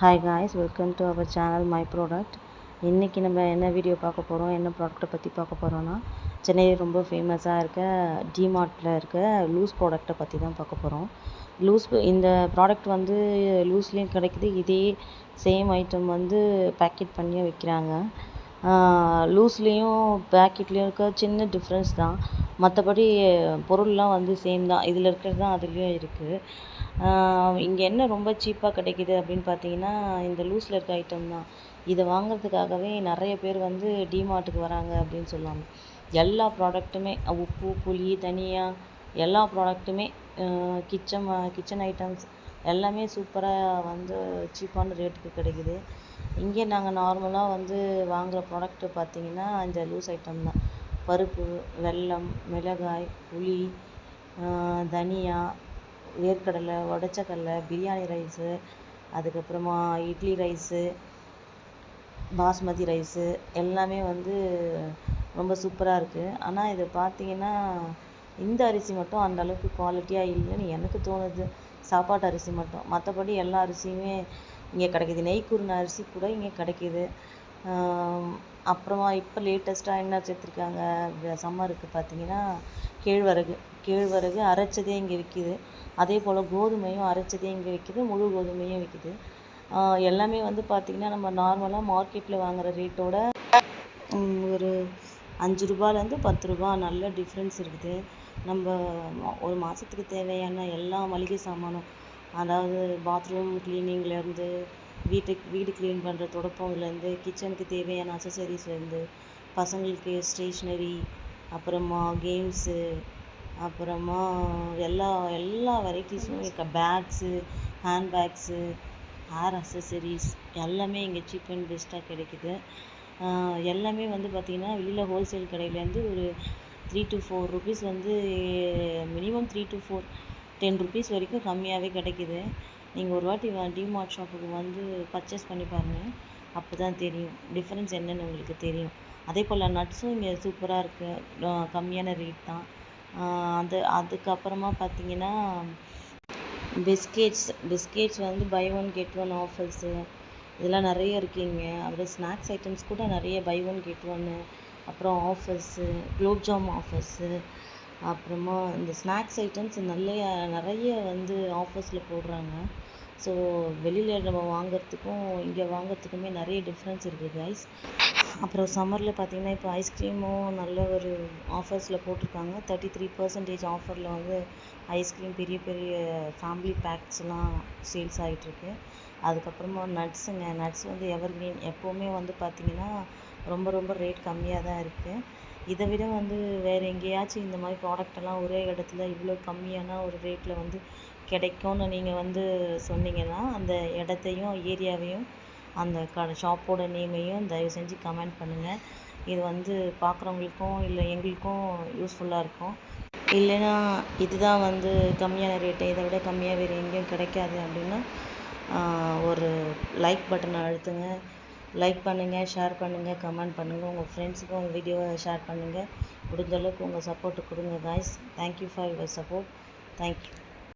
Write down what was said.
Hi guys, welcome to our channel My Product. இன்னைக்கு நம்ம என்ன வீடியோ பார்க்க போகிறோம், என்ன ப்ராடக்ட்டை பற்றி பார்க்க போகிறோன்னா, சென்னையில் ரொம்ப ஃபேமஸாக இருக்க டிமார்ட்டில் இருக்க லூஸ் ப்ராடக்ட்டை பற்றி தான் பார்க்க போகிறோம். இந்த ப்ராடக்ட் வந்து லூஸ்லேயும் கிடைக்குது. இதே சேம் ஐட்டம் வந்து பேக்கெட் பண்ணியும் விற்கிறாங்க. லூஸ்லேயும் பேக்கெட்லேயும் இருக்க சின்ன டிஃப்ரென்ஸ் தான், மற்றபடி பொருள்லாம் வந்து சேம் தான். இதில் இருக்கிறது தான் அதுலேயும் இருக்குது. இங்கே என்ன ரொம்ப சீப்பாக கிடைக்கிது அப்படின்னு பார்த்தீங்கன்னா, இந்த லூஸில் இருக்க ஐட்டம் தான். இதை வாங்குறதுக்காகவே நிறைய பேர் வந்து டிமார்ட்டுக்கு வராங்க அப்படின்னு சொல்லுவாங்க. எல்லா ப்ராடக்ட்டுமே உப்பு, புளி, தனியா எல்லா ப்ராடக்ட்டுமே கிச்சன் ஐட்டம்ஸ் எல்லாமே சூப்பராக வந்து சீப்பான ரேட்டுக்கு கிடைக்குது. இங்கே நாங்கள் நார்மலாக வந்து வாங்குகிற ப்ராடக்ட்டு பார்த்திங்கன்னா இந்த லூஸ் ஐட்டம் தான். பருப்பு, வெல்லம், மிளகாய், புளி, தனியா, வேர்க்கடலை, உடச்சக்கடலை, பிரியாணி ரைஸு, அதுக்கப்புறமா இட்லி ரைஸு, பாஸ்மதி ரைஸு எல்லாமே வந்து ரொம்ப சூப்பராக இருக்குது. ஆனால் இதை பார்த்தீங்கன்னா இந்த அரிசி மட்டும் அந்த அளவுக்கு குவாலிட்டியாக இல்லைன்னு எனக்கு தோணுது. சாப்பாட்டு அரிசி மட்டும், மற்றபடி எல்லா அரிசியுமே இங்கே கிடைக்கிது. நெய் கூறின அரிசி கூட இங்கே கிடைக்கிது. அப்புறமா இப்போ லேட்டஸ்ட்டாக என்ன சேர்த்துருக்காங்க சம்மருக்கு பார்த்தீங்கன்னா கேழ்வரகு அரைச்சதே இங்கே விற்கிது. அதே போல் கோதுமையும் அரைச்சதே இங்கே விற்கிது, முழு கோதுமையும் விற்கிது. எல்லாமே வந்து பார்த்திங்கன்னா நம்ம நார்மலாக மார்க்கெட்டில் வாங்குகிற ரேட்டோட ஒரு 5 ரூபாலேருந்து 10 ரூபா நல்ல டிஃப்ரென்ஸ் இருக்குது. நம்ம ஒரு மாதத்துக்கு தேவையான எல்லா மளிகை சாமானும், அதாவது பாத்ரூம் க்ளீனிங்லேருந்து வீடு க்ளீன் பண்ணுற துடைப்பம்லேருந்து கிச்சனுக்கு தேவையான அக்சசரிஸ்லேருந்து பசங்களுக்கு ஸ்டேஷ்னரி, அப்புறமா கேம்ஸு, அப்புறமா எல்லா வெரைட்டிஸும் bags, hand bags, hair accessories எல்லாமே இங்கே சீப் அண்ட் பெஸ்ட்டாக கிடைக்குது. எல்லாமே வந்து பார்த்திங்கன்னா வெளியில் ஹோல்சேல் கடையிலேருந்து ஒரு 3 to 4 rupees வந்து மினிமம் 3 to 4 10 rupees வரைக்கும் கம்மியாகவே கிடைக்குது. நீங்கள் ஒரு வாட்டி டிமார்ட் ஷாப்புக்கு வந்து பர்ச்சேஸ் பண்ணி பாருங்கள், அப்போ தான் தெரியும் டிஃப்ரென்ஸ் என்னென்னு உங்களுக்கு தெரியும். அதே போல் நட்ஸும் இங்கே சூப்பராக இருக்குது, கம்மியான ரேட் தான். அதுக்கப்புறமா பார்த்திங்கன்னா பிஸ்கெட்ஸ் வந்து buy one get one offers இதெல்லாம் நிறைய இருக்குங்க. அப்புறம் ஸ்நாக்ஸ் ஐட்டம்ஸ் கூட நிறைய பை ஒன் கெட் ஒன்று, அப்புறம் ஆஃபர்ஸு, குலோப்ஜாம் ஆஃபர்ஸு, அப்புறமா இந்த ஸ்நாக்ஸ் ஐட்டம்ஸ் நிறைய வந்து ஆஃபர்ஸில் போடுறாங்க. ஸோ வெளியில் நம்ம வாங்கிறதுக்கும் இங்கே வாங்கிறதுக்குமே நிறைய டிஃப்ரென்ஸ் இருக்குது கைஸ். அப்புறம் சம்மரில் பார்த்திங்கன்னா இப்போ ஐஸ்கிரீமும் நல்ல ஒரு ஆஃபர்ஸில் போட்டிருக்காங்க. 33% ஆஃபரில் வந்து ஐஸ்கிரீம் பெரிய பெரிய ஃபேமிலி பேக்ஸ்லாம் சேல்ஸ் ஆகிட்டுருக்கு. அதுக்கப்புறமா நட்ஸ் வந்து எவர்கிரீன் எப்போவுமே வந்து பார்த்திங்கன்னா ரொம்ப ரேட் கம்மியாக தான் இருக்குது. இதை விட வந்து வேறு எங்கேயாச்சும் இந்த மாதிரி ப்ராடக்டெல்லாம் ஒரே இடத்துல இவ்வளோ கம்மியான ஒரு ரேட்டில் வந்து கிடைக்கும்னு நீங்கள் வந்து சொன்னீங்கன்னா அந்த இடத்தையும் ஏரியாவையும் அந்த ஷாப்போட நேமையும் தயவு செஞ்சு கமெண்ட் பண்ணுங்கள். இது வந்து பார்க்குறவங்களுக்கும் இல்லை எங்களுக்கும் யூஸ்ஃபுல்லாக இருக்கும். இல்லைன்னா இதுதான் வந்து கம்மியான ரேட்டு, இதை விட கம்மியாக வேறு எங்கேயும் கிடைக்காது அப்படின்னா ஒரு லைக் பட்டனை அழுத்துங்க. லைக் பண்ணுங்கள், ஷேர் பண்ணுங்கள், கமெண்ட் பண்ணுங்கள். உங்கள் ஃப்ரெண்ட்ஸுக்கும் உங்கள் வீடியோவை ஷேர் பண்ணுங்கள். முடிஞ்ச அளவுக்கு உங்கள் சப்போர்ட்டு கொடுங்க guys. Thank you for your support. Thank you.